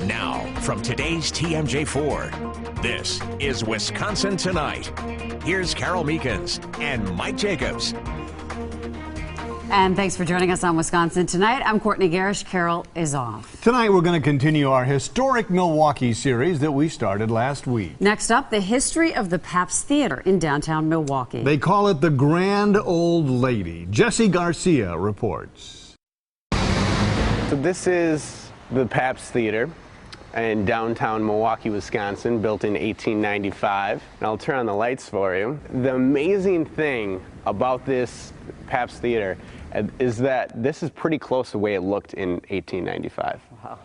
Now, from today's TMJ4, this is Wisconsin Tonight. Here's Carol Meekins and Mike Jacobs. And thanks for joining us on Wisconsin Tonight. I'm Courtney Garish. Carol is off. Tonight we're going to continue our historic Milwaukee series that we started last week. Next up, the history of the Pabst Theater in downtown Milwaukee. They call it the Grand Old Lady. Jessie Garcia reports. So this is the Pabst Theater in downtown Milwaukee, Wisconsin, built in 1895. And I'll turn on the lights for you. The amazing thing about this Pabst Theater is that this is pretty close to the way it looked in 1895. Wow.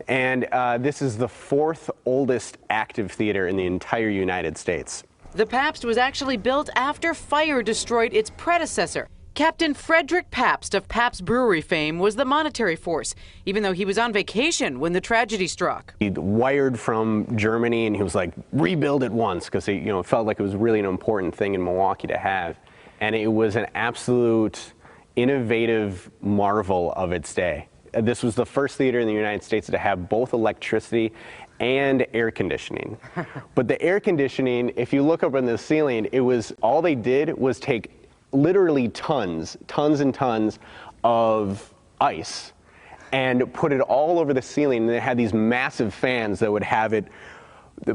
And this is the fourth oldest active theater in the entire United States. The Pabst was actually built after fire destroyed its predecessor. Captain Frederick Pabst of Pabst Brewery fame was the monetary force, even though he was on vacation when the tragedy struck. He wired from Germany and he was like, rebuild it once, because he felt like it was really an important thing in Milwaukee to have. And it was an absolute innovative marvel of its day. This was the first theater in the United States to have both electricity and air conditioning. But the air conditioning, if you look up in the ceiling, all they did was take literally tons and tons of ice and put it all over the ceiling, and they had these massive fans that would have it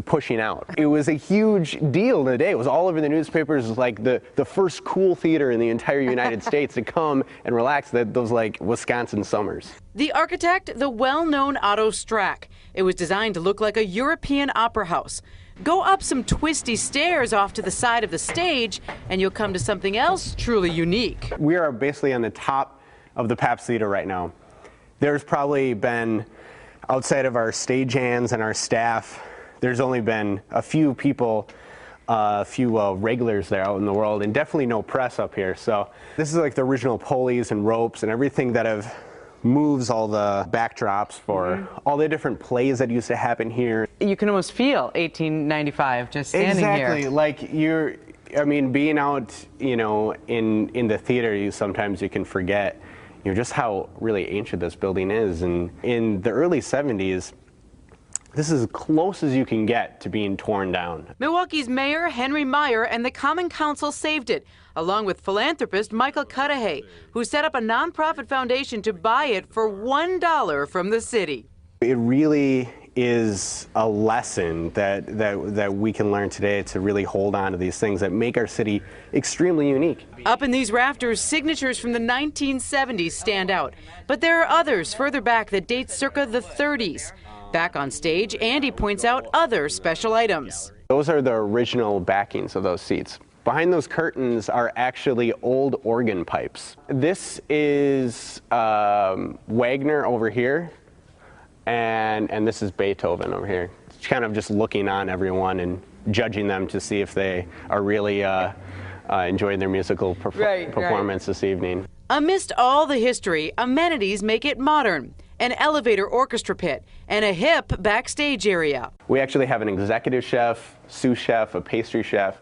pushing out. It was a huge deal in the day. It was all over the newspapers. It was like the first cool theater in the entire United States to come and relax those like Wisconsin summers. The architect, the well-known Otto Strack. It was designed to look like a European opera house. Go up some twisty stairs off to the side of the stage, and you'll come to something else truly unique. We are basically on the top of the Pabst Theater right now. There's probably been, outside of our stagehands and our staff, there's only been a few people, a few regulars there out in the world, and definitely no press up here. So this is like the original pulleys and ropes and everything that moves all the backdrops for all the different plays that used to happen here. You can almost feel 1895 just standing here. Exactly, like being out, in the theater, sometimes you can forget, just how really ancient this building is. And in the early 70s, this is as close as you can get to being torn down. Milwaukee's Mayor Henry Meyer and the Common Council saved it, along with philanthropist Michael Cudahy, who set up a nonprofit foundation to buy it for $1 from the city. It really is a lesson that we can learn today to really hold on to these things that make our city extremely unique. Up in these rafters, signatures from the 1970s stand out, but there are others further back that date circa the 30s. Back on stage, Andy points out other special items. Those are the original backings of those seats. Behind those curtains are actually old organ pipes. This is Wagner over here, and this is Beethoven over here. It's kind of just looking on everyone and judging them to see if they are really enjoying their musical performance this evening. Amidst all the history, amenities make it modern. An elevator orchestra pit, and a hip backstage area. We actually have an executive chef, sous chef, a pastry chef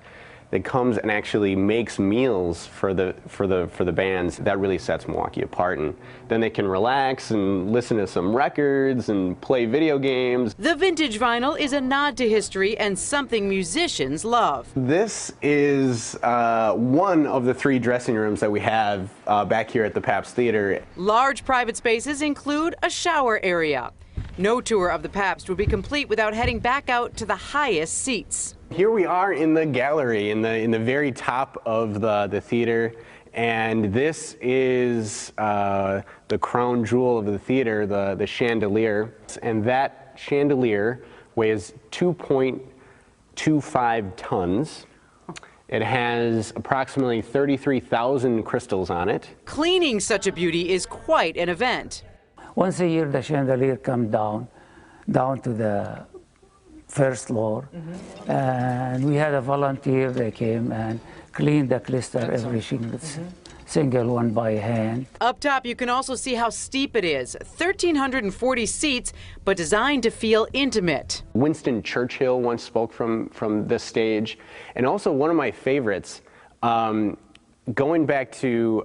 that comes and actually makes meals for the bands. That really sets Milwaukee apart, and then they can relax and listen to some records and play video games. The vintage vinyl is a nod to history and something musicians love. This is one of the 3 dressing rooms that we have back here at the Pabst Theater. Large private spaces include a shower area. No tour of the Pabst would be complete without heading back out to the highest seats. Here we are in the gallery, in the very top of the theater, and this is the crown jewel of the theater, the chandelier, and that chandelier weighs 2.25 tons. It has approximately 33,000 crystals on it. Cleaning such a beauty is quite an event. Once a year, the chandelier comes down to the first floor, and we had a volunteer that came and cleaned the cluster, every single one by hand. Up top, you can also see how steep it is. 1,340 seats, but designed to feel intimate. Winston Churchill once spoke from this stage, and also one of my favorites, going back to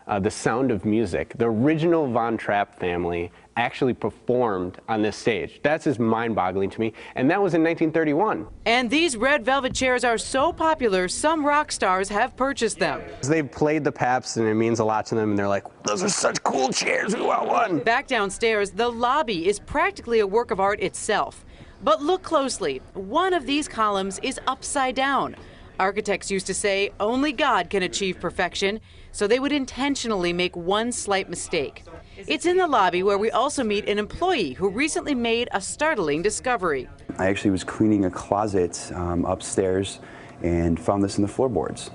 The Sound of Music. The original Von Trapp family actually performed on this stage. That's just mind-boggling to me, and that was in 1931. And these red velvet chairs are so popular, some rock stars have purchased them. They've played the Pabst, and it means a lot to them, and they're like, those are such cool chairs, we want one. Back downstairs, the lobby is practically a work of art itself. But look closely, one of these columns is upside down. Architects used to say only God can achieve perfection, so they would intentionally make one slight mistake. It's in the lobby where we also meet an employee who recently made a startling discovery. I actually was cleaning a closet upstairs and found this in the floorboards.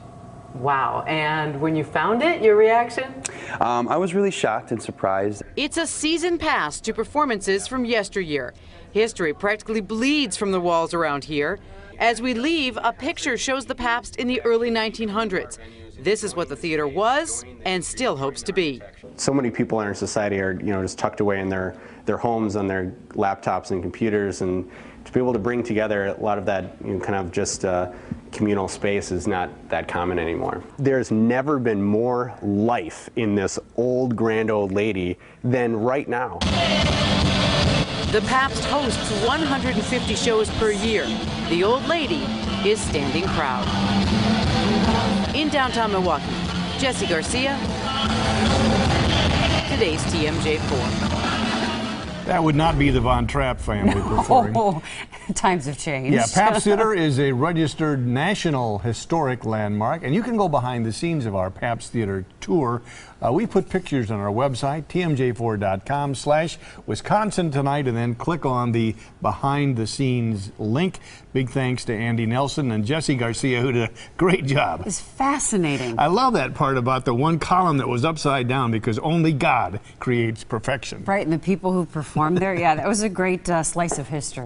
Wow, and when you found it, your reaction? I was really shocked and surprised. It's a season pass to performances from yesteryear. History practically bleeds from the walls around here. As we leave, a picture shows the Pabst in the early 1900s. This is what the theater was and still hopes to be. So many people in our society are, just tucked away in their homes on their laptops and computers, and to be able to bring together a lot of that kind of just communal space is not that common anymore. There's never been more life in this old, grand old lady than right now. The Pabst hosts 150 shows per year. The old lady is standing proud. In downtown Milwaukee, Jessie Garcia, today's TMJ4. That would not be the Von Trapp family performing. Oh, times have changed. Yeah, Pabst Theater is a registered National Historic Landmark, and you can go behind the scenes of our Pabst Theater tour. We put pictures on our website, tmj4.com/Wisconsin Tonight, and then click on the behind the scenes link. Big thanks to Andy Nelson and Jessie Garcia, who did a great job. It's fascinating. I love that part about the one column that was upside down, because only God creates perfection. Right, and the people who performed there, yeah, that was a great slice of history.